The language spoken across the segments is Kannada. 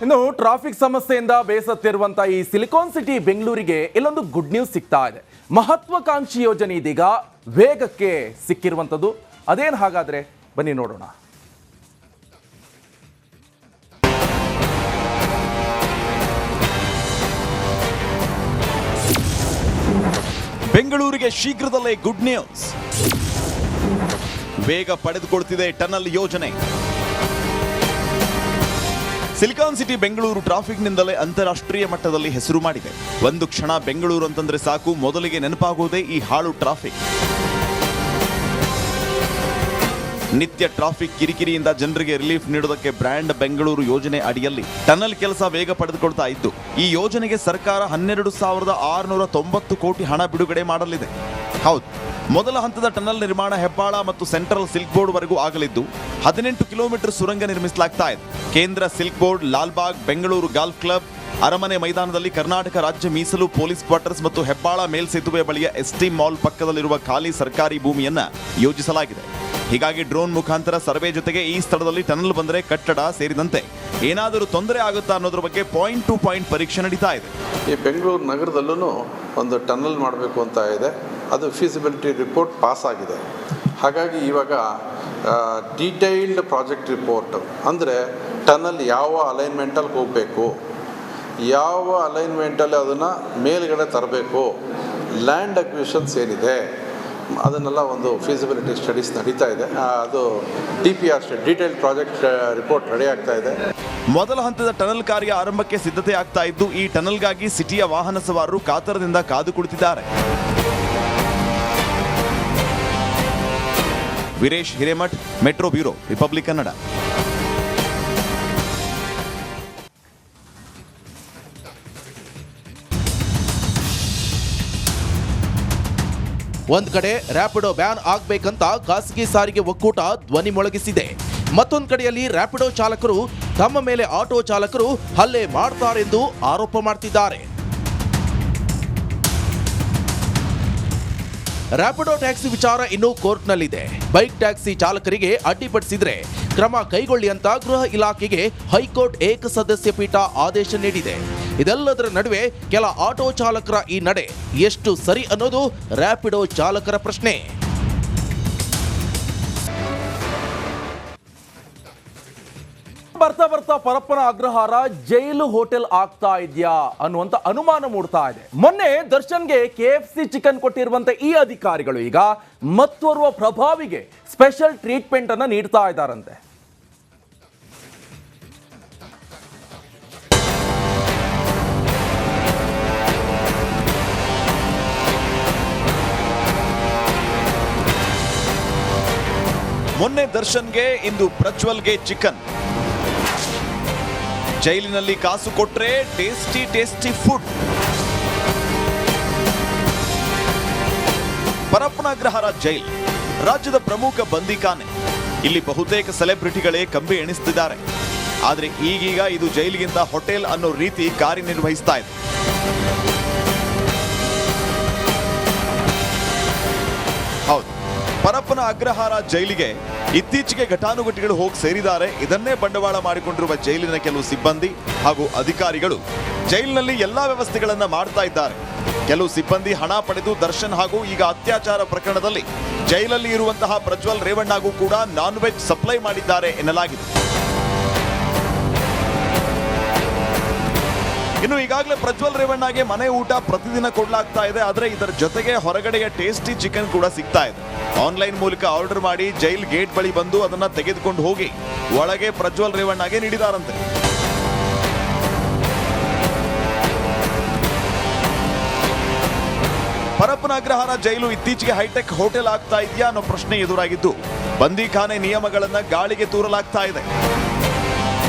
ಇನ್ನು ಟ್ರಾಫಿಕ್ ಸಮಸ್ಯೆಯಿಂದ ಬೇಸತ್ತಿರುವಂತ ಈ ಸಿಲಿಕಾನ್ ಸಿಟಿ ಬೆಂಗಳೂರಿಗೆ ಇಲ್ಲೊಂದು ಗುಡ್ ನ್ಯೂಸ್ ಸಿಗ್ತಾ ಇದೆ. ಮಹತ್ವಾಕಾಂಕ್ಷಿ ಯೋಜನೆ ಇದೀಗ ವೇಗಕ್ಕೆ ಸಿಕ್ಕಿರುವಂತದ್ದು. ಅದೇನು ಹಾಗಾದ್ರೆ ಬನ್ನಿ ನೋಡೋಣ. ಬೆಂಗಳೂರಿಗೆ ಶೀಘ್ರದಲ್ಲೇ ಗುಡ್ ನ್ಯೂಸ್. ವೇಗ ಪಡೆದುಕೊಳ್ತಿದೆ ಟನಲ್ ಯೋಜನೆ. ಸಿಲಿಕಾನ್ ಸಿಟಿ ಬೆಂಗಳೂರು ಟ್ರಾಫಿಕ್ನಿಂದಲೇ ಅಂತಾರಾಷ್ಟ್ರೀಯ ಮಟ್ಟದಲ್ಲಿ ಹೆಸರು ಮಾಡಿದೆ. ಒಂದು ಕ್ಷಣ ಬೆಂಗಳೂರು ಅಂತಂದ್ರೆ ಸಾಕು, ಮೊದಲಿಗೆ ನೆನಪಾಗುವುದೇ ಈ ಹಾಳು ಟ್ರಾಫಿಕ್. ನಿತ್ಯ ಟ್ರಾಫಿಕ್ ಕಿರಿಕಿರಿಯಿಂದ ಜನರಿಗೆ ರಿಲೀಫ್ ನೀಡೋದಕ್ಕೆ ಬ್ರ್ಯಾಂಡ್ ಬೆಂಗಳೂರು ಯೋಜನೆ ಅಡಿಯಲ್ಲಿ ಟನಲ್ ಕೆಲಸ ವೇಗ ಪಡೆದುಕೊಳ್ತಾ ಇದ್ದು, ಈ ಯೋಜನೆಗೆ ಸರ್ಕಾರ 12,690 ಕೋಟಿ ಹಣ ಬಿಡುಗಡೆ ಮಾಡಲಿದೆ. ಹೌದು, ಮೊದಲ ಹಂತದ ಟನಲ್ ನಿರ್ಮಾಣ ಹೆಬ್ಬಾಳ ಮತ್ತು ಸೆಂಟ್ರಲ್ ಸಿಲ್ಕ್ ಬೋರ್ಡ್ ವರೆಗೂ ಆಗಲಿದ್ದು 18 ಕಿಲೋಮೀಟರ್ ಸುರಂಗ ನಿರ್ಮಿಸಲಾಗ್ತಾ ಇದೆ. ಕೇಂದ್ರ silk board, Lalbagh, Bengaluru golf club, ಅರಮನೆ ಮೈದಾನದಲ್ಲಿ ಕರ್ನಾಟಕ ರಾಜ್ಯ ಮೀಸಲು ಪೊಲೀಸ್ ಕ್ವಾರ್ಟರ್ಸ್ ಮತ್ತು ಹೆಬ್ಬಾಳ ಮೇಲ್ಸೇತುವೆ ಬಳಿಯ ಎಸ್ಟೀಮ್ ಮಾಲ್ ಪಕ್ಕದಲ್ಲಿರುವ ಖಾಲಿ ಸರ್ಕಾರಿ ಭೂಮಿಯನ್ನ ಯೋಜಿಸಲಾಗಿದೆ. ಹೀಗಾಗಿ ಡ್ರೋನ್ ಮುಖಾಂತರ ಸರ್ವೆ ಜೊತೆಗೆ ಈ ಸ್ಥಳದಲ್ಲಿ ಟನಲ್ ಬಂದರೆ ಕಟ್ಟಡ ಸೇರಿದಂತೆ ಏನಾದರೂ ತೊಂದರೆ ಆಗುತ್ತಾ ಅನ್ನೋದ್ರ ಬಗ್ಗೆ ಪಾಯಿಂಟ್ ಟು ಪಾಯಿಂಟ್ ಪರೀಕ್ಷೆ ನಡೀತಾ ಇದೆ. ಈ ಬೆಂಗಳೂರು ನಗರದಲ್ಲೂ ಒಂದು ಟನಲ್ ಮಾಡಬೇಕು ಅಂತ ಇದೆ. ಅದು ಫೀಸಿಬಿಲಿಟಿ ರಿಪೋರ್ಟ್ ಪಾಸ್ ಆಗಿದೆ. ಹಾಗಾಗಿ ಇವಾಗ ಡೀಟೈಲ್ಡ್ ಪ್ರಾಜೆಕ್ಟ್ ರಿಪೋರ್ಟ್ ಅಂದರೆ ಟನಲ್ ಯಾವ ಅಲೈನ್ಮೆಂಟಲ್ಲಿ ಹೋಗಬೇಕು, ಯಾವ ಅಲೈನ್ಮೆಂಟಲ್ಲಿ ಅದನ್ನು ಮೇಲ್ಗಡೆ ತರಬೇಕು, ಲ್ಯಾಂಡ್ ಅಕ್ವಿಷನ್ಸ್ ಏನಿದೆ ಅದನ್ನೆಲ್ಲ ಒಂದು ಫೀಸಿಬಿಲಿಟಿ ಸ್ಟಡೀಸ್ ನಡೀತಾ ಇದೆ. ಅದು DPR detailed project report ready ಆಗ್ತಾ ಇದೆ. ಮೊದಲ ಹಂತದ ಟನಲ್ ಕಾರ್ಯ ಆರಂಭಕ್ಕೆ ಸಿದ್ಧತೆ ಆಗ್ತಾ ಇದ್ದು, ಈ ಟನಲ್ಗಾಗಿ ಸಿಟಿಯ ವಾಹನ ಸವಾರರು ಕಾತರದಿಂದ ಕಾದು ಕುಳಿತಿದ್ದಾರೆ. Veeresh Hiremath, metro bureau, republic Kannada. ಒಂದ್ ಕಡೆ ರ್ಯಾಪಿಡೋ ಬ್ಯಾನ್ ಆಗ್ಬೇಕಂತ ಖಾಸಗಿ ಸಾರಿಗೆ ಒಕ್ಕೂಟ ಧ್ವನಿ ಮೊಳಗಿಸಿದೆ. ಮತ್ತೊಂದು ಕಡೆಯಲ್ಲಿ ರ್ಯಾಪಿಡೋ ಚಾಲಕರು ತಮ್ಮ ಮೇಲೆ ಆಟೋ ಚಾಲಕರು ಹಲ್ಲೆ ಮಾಡ್ತಾರೆಂದು ಆರೋಪ ಮಾಡ್ತಿದ್ದಾರೆ. ರ್ಯಾಪಿಡೋ ಟ್ಯಾಕ್ಸಿ ವಿಚಾರ ಇನ್ನೂ ಕೋರ್ಟ್ನಲ್ಲಿದೆ. ಬೈಕ್ ಟ್ಯಾಕ್ಸಿ ಚಾಲಕರಿಗೆ ಅಡ್ಡಿಪಡಿಸಿದ್ರೆ ಕ್ರಮ ಕೈಗೊಳ್ಳಿ ಅಂತ ಗೃಹ ಇಲಾಖೆಗೆ ಹೈಕೋರ್ಟ್ ಏಕಸದಸ್ಯ ಪೀಠ ಆದೇಶ ನೀಡಿದೆ. ಇದೆಲ್ಲದರ ನಡುವೆ ಕೆಲ ಆಟೋ ಚಾಲಕರ ಈ ನಡೆ ಎಷ್ಟು ಸರಿ ಅನ್ನೋದು ರ್ಯಾಪಿಡೋ ಚಾಲಕರ ಪ್ರಶ್ನೆ. ಬರ್ತಾ ಬರ್ತಾ ಪರಪ್ಪನ ಅಗ್ರಹಾರ ಜೈಲು ಹೋಟೆಲ್ ಆಗ್ತಾ ಇದೆಯಾ ಅನ್ನುವಂತ ಅನುಮಾನ ಮೂಡ್ತಾ ಇದೆ. ಮೊನ್ನೆ ದರ್ಶನ್ಗೆ KFC ಚಿಕನ್ ಕೊಟ್ಟಿರುವಂತ ಈ ಅಧಿಕಾರಿಗಳು ಈಗ ಮತ್ತೋರ್ವ ಪ್ರಭಾವಿಗೆ ಸ್ಪೆಷಲ್ ಟ್ರೀಟ್ಮೆಂಟ್ ಅನ್ನ ನೀಡ್ತಾ ಇದ್ದಾರಂತೆ. ಮೊನ್ನೆ ದರ್ಶನ್ಗೆ, ಇಂದು ಪ್ರಜ್ವಲ್ಗೆ ಚಿಕನ್. ಜೈಲಿನಲ್ಲಿ ಕಾಸು ಕೊಟ್ರೆ tasty food. Parappana Agrahara jail ರಾಜ್ಯದ ಪ್ರಮುಖ ಬಂದಿಖಾನೆ. ಇಲ್ಲಿ ಬಹುತೇಕ ಸೆಲೆಬ್ರಿಟಿಗಳೇ ಕಂಬಿ ಎಣಿಸ್ತಿದ್ದಾರೆ. ಆದ್ರೆ ಈಗೀಗ ಇದು ಜೈಲಿಗಿಂತ ಹೋಟೆಲ್ ಅನ್ನೋ ರೀತಿ ಕಾರ್ಯನಿರ್ವಹಿಸ್ತಾ ಇದೆ. ಹೌದು, ಪರಪ್ಪನ ಅಗ್ರಹಾರ ಜೈಲಿಗೆ ಇತ್ತೀಚೆಗೆ ಘಟಾನುಘಟಿಗಳು ಹೋಗಿ ಸೇರಿದ್ದಾರೆ. ಇದನ್ನೇ ಬಂಡವಾಳ ಮಾಡಿಕೊಂಡಿರುವ ಜೈಲಿನ ಕೆಲವು ಸಿಬ್ಬಂದಿ ಹಾಗೂ ಅಧಿಕಾರಿಗಳು ಜೈಲಿನಲ್ಲಿ ಎಲ್ಲಾ ವ್ಯವಸ್ಥೆಗಳನ್ನ ಮಾಡ್ತಾ ಇದ್ದಾರೆ. ಕೆಲವು ಸಿಬ್ಬಂದಿ ಹಣ ಪಡೆದು ದರ್ಶನ್ ಹಾಗೂ ಈಗ ಅತ್ಯಾಚಾರ ಪ್ರಕರಣದಲ್ಲಿ ಜೈಲಲ್ಲಿ ಇರುವಂತಹ ಪ್ರಜ್ವಲ್ ರೇವಣ್ಣಗೂ ಕೂಡ ನಾನ್ ವೆಜ್ ಸಪ್ಲೈ ಮಾಡಿದ್ದಾರೆ ಎನ್ನಲಾಗಿದೆ. ಇನ್ನು ಈಗಾಗಲೇ ಪ್ರಜ್ವಲ್ ರೇವಣ್ಣಗೆ ಮನೆ ಊಟ ಪ್ರತಿದಿನ ಕೊಡ್ಲಾಗ್ತಾ ಇದೆ. ಆದ್ರೆ ಇದರ ಜೊತೆಗೆ ಹೊರಗಡೆಗೆ ಟೇಸ್ಟಿ ಚಿಕನ್ ಕೂಡ ಸಿಗ್ತಾ ಇದೆ. ಆನ್ಲೈನ್ ಮೂಲಕ ಆರ್ಡರ್ ಮಾಡಿ ಜೈಲ್ ಗೇಟ್ ಬಳಿ ಬಂದು ಅದನ್ನ ತೆಗೆದುಕೊಂಡು ಹೋಗಿ ಒಳಗೆ ಪ್ರಜ್ವಲ್ ರೇವಣ್ಣಗೆ ನೀಡಿದಾರಂತೆ. ಪರಪ್ಪನ ಅಗ್ರಹಾರ ಜೈಲು ಇತ್ತೀಚೆಗೆ ಹೈಟೆಕ್ ಹೋಟೆಲ್ ಆಗ್ತಾ ಇದೆಯಾ ಅನ್ನೋ ಪ್ರಶ್ನೆ ಎದುರಾಗಿದ್ದು, ಬಂದಿಖಾನೆ ನಿಯಮಗಳನ್ನ ಗಾಳಿಗೆ ತೂರಲಾಗ್ತಾ ಇದೆ.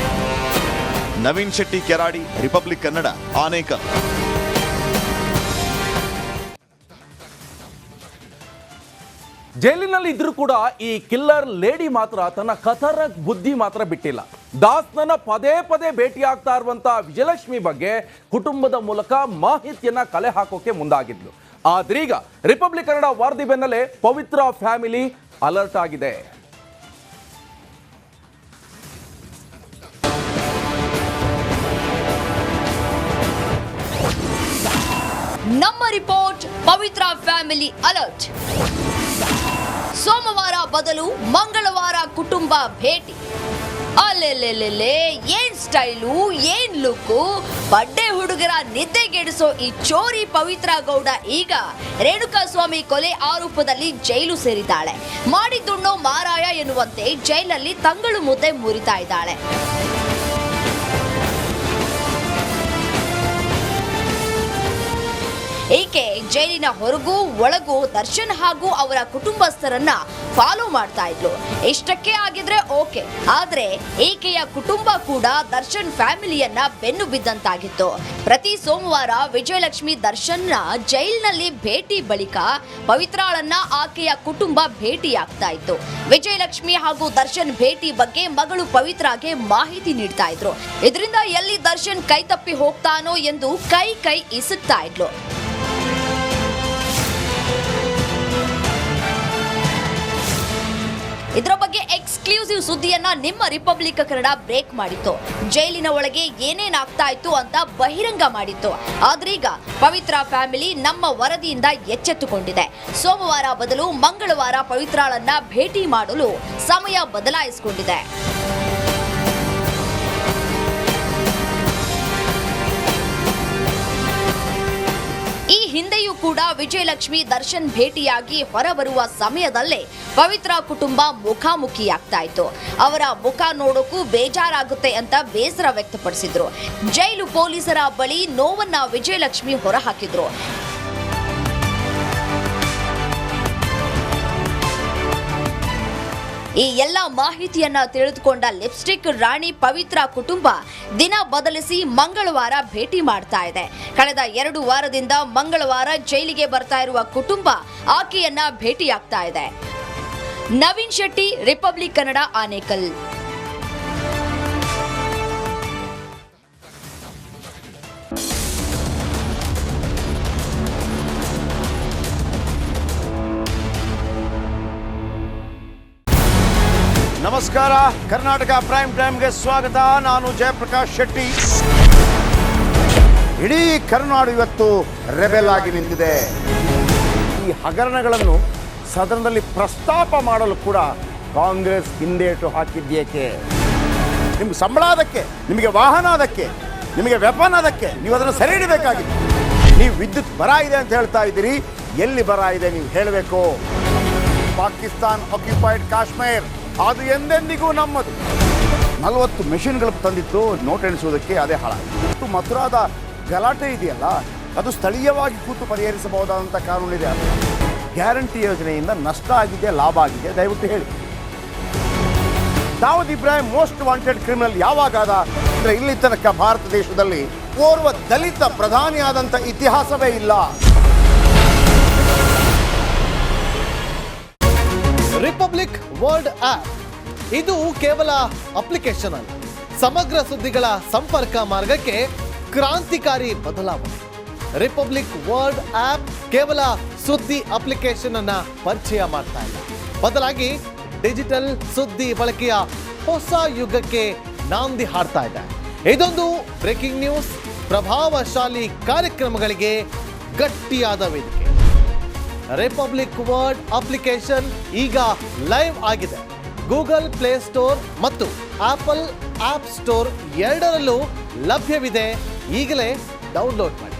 ನವೀನ್ ಶೆಟ್ಟಿ, ಕೆರಾಡಿ, ರಿಪಬ್ಲಿಕ್ ಕನ್ನಡ, ಆನೇಕಲ್. ಜೈಲಿನಲ್ಲಿ ಇದ್ರೂ ಕೂಡ ಈ ಕಿಲ್ಲರ್ ಲೇಡಿ ಮಾತ್ರ ತನ್ನ ಖತರ್ನಾಕ್ ಬುದ್ಧಿ ಮಾತ್ರ ಬಿಟ್ಟಿಲ್ಲ. ದಾಸ್ನನ್ನ ಪದೇ ಪದೇ ಭೇಟಿಯಾಗ್ತಾ ಇರುವಂತ ವಿಜಯಲಕ್ಷ್ಮಿ ಬಗ್ಗೆ ಕುಟುಂಬದ ಮೂಲಕ ಮಾಹಿತಿಯನ್ನ ಕಲೆ ಹಾಕೋಕೆ ಮುಂದಾಗಿದ್ಲು. ಆದ್ರೀಗ ರಿಪಬ್ಲಿಕ್ ಕನ್ನಡ ವರದಿ ಬೆನ್ನಲ್ಲೇ ಪವಿತ್ರ ಫ್ಯಾಮಿಲಿ ಅಲರ್ಟ್ ಆಗಿದೆ. ಪವಿತ್ರ ಫ್ಯಾಮಿಲಿ ಅಲರ್ಟ್. ಸೋಮವಾರ ಬದಲು ಮಂಗಳವಾರ ಕುಟುಂಬ ಭೇಟಿ. ಅಲ್ಲೆಲ್ಲೆಲ್ಲೆಲ್ಲೆ, ಏನ್ ಸ್ಟೈಲು, ಏನ್ ಲುಕ್ಕು. ಬಡ್ಡೆ ಹುಡುಗರ ನಿದ್ದೆಗೆಡಿಸೋ ಈ ಚೋರಿ ಪವಿತ್ರ ಗೌಡ ಈಗ ರೇಣುಕಾಸ್ವಾಮಿ ಕೊಲೆ ಆರೋಪದಲ್ಲಿ ಜೈಲು ಸೇರಿದ್ದಾಳೆ. ಮಾಡಿದ್ದುಣ್ಣೋ ಮಾರಾಯ ಎನ್ನುವಂತೆ ಜೈಲಲ್ಲಿ ತಂಗಳು ಮುದ್ದೆ ಮುರಿತಾ ಇದ್ದಾಳೆ. ಈಕೆ ಜೈಲಿನ ಹೊರಗೂ ಒಳಗೂ ದರ್ಶನ್ ಹಾಗೂ ಅವರ ಕುಟುಂಬಸ್ಥರನ್ನ ಫಾಲೋ ಮಾಡ್ತಾ ಇದ್ಲು. ಇಷ್ಟಕ್ಕೆ ಆಗಿದ್ರೆ ಓಕೆ, ಆದ್ರೆ ಈಕೆಯ ಕುಟುಂಬ ಕೂಡ ದರ್ಶನ್ ಫ್ಯಾಮಿಲಿಯನ್ನ ಬೆನ್ನು ಬಿದ್ದಂತಾಗಿತ್ತು. ಪ್ರತಿ ಸೋಮವಾರ ವಿಜಯಲಕ್ಷ್ಮಿ ದರ್ಶನ್ನ ಜೈಲಿನಲ್ಲಿ ಭೇಟಿ ಬಳಿಕ ಪವಿತ್ರಾಳನ್ನ ಆಕೆಯ ಕುಟುಂಬ ಭೇಟಿಯಾಗ್ತಾ ಇತ್ತು. ವಿಜಯಲಕ್ಷ್ಮಿ ಹಾಗೂ ದರ್ಶನ್ ಭೇಟಿ ಬಗ್ಗೆ ಮಗಳು ಪವಿತ್ರಾಗೆ ಮಾಹಿತಿ ನೀಡ್ತಾ ಇದ್ರು. ಇದರಿಂದ ಎಲ್ಲಿ ದರ್ಶನ್ ಕೈ ತಪ್ಪಿ ಹೋಗ್ತಾನೋ ಎಂದು ಕೈ ಇಸುಕ್ತಾ ಇದ್ಲು. ಇದರ ಬಗ್ಗೆ ಎಕ್ಸ್ಕ್ಲೂಸಿವ್ ಸುದ್ದಿಯನ್ನ ನಿಮ್ಮ ರಿಪಬ್ಲಿಕ್ ಕನ್ನಡ ಬ್ರೇಕ್ ಮಾಡಿತ್ತು. ಜೈಲಿನ ಒಳಗೆ ಏನೇನಾಗ್ತಾ ಇತ್ತು ಅಂತ ಬಹಿರಂಗ ಮಾಡಿತ್ತು. ಆದ್ರೀಗ ಪವಿತ್ರ ಫ್ಯಾಮಿಲಿ ನಮ್ಮ ವರದಿಯಿಂದ ಎಚ್ಚೆತ್ತುಕೊಂಡಿದೆ. ಸೋಮವಾರ ಬದಲು ಮಂಗಳವಾರ ಪವಿತ್ರಾಳನ್ನ ಭೇಟಿ ಮಾಡಲು ಸಮಯ ಬದಲಾಯಿಸಿಕೊಂಡಿದೆ. ಈ ಹಿಂದೆಯೂ ಕೂಡ ವಿಜಯಲಕ್ಷ್ಮಿ ದರ್ಶನ್ ಭೇಟಿಯಾಗಿ ಹೊರಬರುವ ಸಮಯದಲ್ಲೇ ಪವಿತ್ರ ಕುಟುಂಬ ಮುಖಾಮುಖಿಯಾಗ್ತಾ ಇತ್ತು. ಅವರ ಮುಖ ನೋಡೋಕ್ಕೂ ಬೇಜಾರಾಗುತ್ತೆ ಅಂತ ಬೇಸರ ವ್ಯಕ್ತಪಡಿಸಿದ್ರು. ಜೈಲು ಪೊಲೀಸರ ಬಳಿ ನೋವನ್ನ ವಿಜಯಲಕ್ಷ್ಮಿ ಹೊರಹಾಕಿದ್ರು. ಈ ಎಲ್ಲ ಮಾಹಿತಿಯನ್ನ ತಿಳಿದುಕೊಂಡ ಲಿಪ್ಸ್ಟಿಕ್ ರಾಣಿ ಪವಿತ್ರ ಕುಟುಂಬ ದಿನ ಬದಲಿಸಿ ಮಂಗಳವಾರ ಭೇಟಿ ಮಾಡ್ತಾ ಇದೆ. ಕಳೆದ 2 ವಾರದಿಂದ ಮಂಗಳವಾರ ಜೈಲಿಗೆ ಬರ್ತಾ ಇರುವ ಕುಟುಂಬ ಆಕೆಯನ್ನ ಭೇಟಿಯಾಗ್ತಾ ಇದೆ. ನವೀನ್ ಶೆಟ್ಟಿ, ರಿಪಬ್ಲಿಕ್ ಕನ್ನಡ, ಆನೇಕಲ್. ನಮಸ್ಕಾರ, ಕರ್ನಾಟಕ ಪ್ರೈಮ್ ಟೈಮ್ಗೆ ಸ್ವಾಗತ. ನಾನು ಜಯಪ್ರಕಾಶ್ ಶೆಟ್ಟಿ. ಇಡೀ ಕರ್ನಾಡು ಇವತ್ತು ರೆಬೆಲ್ ಆಗಿ ನಿಂತಿದೆ. ಈ ಹಗರಣಗಳನ್ನು ಸದನದಲ್ಲಿ ಪ್ರಸ್ತಾಪ ಮಾಡಲು ಕೂಡ ಕಾಂಗ್ರೆಸ್ ಹಿಂದೇಟು ಹಾಕಿದ್ದೇಕೆ? ನಿಮ್ಗೆ ಸಂಬಳ ಅದಕ್ಕೆ, ನಿಮಗೆ ವಾಹನ ಅದಕ್ಕೆ, ನಿಮಗೆ ವೆಪನ್ ಅದಕ್ಕೆ, ನೀವು ಅದನ್ನು ಸೆರೆ ಹಿಡಿಬೇಕಾಗಿತ್ತು. ನೀವು ವಿದ್ಯುತ್ ಬರ ಇದೆ ಅಂತ ಹೇಳ್ತಾ ಇದ್ದೀರಿ, ಎಲ್ಲಿ ಬರ ಇದೆ ನೀವು ಹೇಳಬೇಕು. ಪಾಕಿಸ್ತಾನ್ ಆಕ್ಯುಪೈಡ್ ಕಾಶ್ಮೀರ್ ಅದು ಎಂದೆಂದಿಗೂ ನಮ್ಮದು. 40 ಮೆಷಿನ್ಗಳು ತಂದಿತ್ತು ನೋಟ್ ಎಣಿಸುವುದಕ್ಕೆ, ಅದೇ ಹಾಳಾಗಿದೆ. ಮಥುರಾದ ಗಲಾಟೆ ಇದೆಯಲ್ಲ, ಅದು ಸ್ಥಳೀಯವಾಗಿ ಕೂತು ಪರಿಹರಿಸಬಹುದಾದಂಥ ಕಾನೂನಿದೆ. ಗ್ಯಾರಂಟಿ ಯೋಜನೆಯಿಂದ ನಷ್ಟ ಆಗಿದೆ, ಲಾಭ ಆಗಿದೆ, ದಯವಿಟ್ಟು ಹೇಳಿ. Dawood Ibrahim most wanted criminal ಯಾವಾಗಾದ ಅಂದರೆ ಇಲ್ಲಿ ತನಕ ಭಾರತ ದೇಶದಲ್ಲಿ ಓರ್ವ ದಲಿತ ಪ್ರಧಾನಿಯಾದಂಥ ಇತಿಹಾಸವೇ ಇಲ್ಲ. ರಿಪಬ್ಲಿಕ್ ವರ್ಲ್ಡ್ ಆಪ್ ಇದು ಕೇವಲ ಅಪ್ಲಿಕೇಶನ್ ಅಲ್ಲ, ಸಮಗ್ರ ಸುದ್ದಿಗಳ ಸಂಪರ್ಕ ಮಾರ್ಗಕ್ಕೆ ಕ್ರಾಂತಿಕಾರಿ ಬದಲಾವಣೆ. ರಿಪಬ್ಲಿಕ್ ವರ್ಲ್ಡ್ ಆಪ್ ಕೇವಲ ಸುದ್ದಿ ಅಪ್ಲಿಕೇಶನ್ ಅನ್ನ ಪರಿಚಯ ಮಾಡ್ತಾ ಇಲ್ಲ, ಬದಲಾಗಿ ಡಿಜಿಟಲ್ ಸುದ್ದಿ ಬಳಕೆಯ ಹೊಸ ಯುಗಕ್ಕೆ ನಾಂದಿ ಹಾಡ್ತಾ ಇದೆ. ಇದೊಂದು ಬ್ರೇಕಿಂಗ್ ನ್ಯೂಸ್, ಪ್ರಭಾವಶಾಲಿ ಕಾರ್ಯಕ್ರಮಗಳಿಗೆ ಗಟ್ಟಿಯಾದ ವೇದಿಕೆ. ರಿಪಬ್ಲಿಕ್ ವರ್ಲ್ಡ್ ಅಪ್ಲಿಕೇಶನ್ ಈಗ ಲೈವ್ ಆಗಿದೆ. ಗೂಗಲ್ ಪ್ಲೇ ಸ್ಟೋರ್ ಮತ್ತು ಆಪಲ್ ಆಪ್ ಸ್ಟೋರ್ ಎರಡರಲ್ಲೂ ಲಭ್ಯವಿದೆ. ಈಗಲೇ ಡೌನ್ಲೋಡ್ ಮಾಡಿ.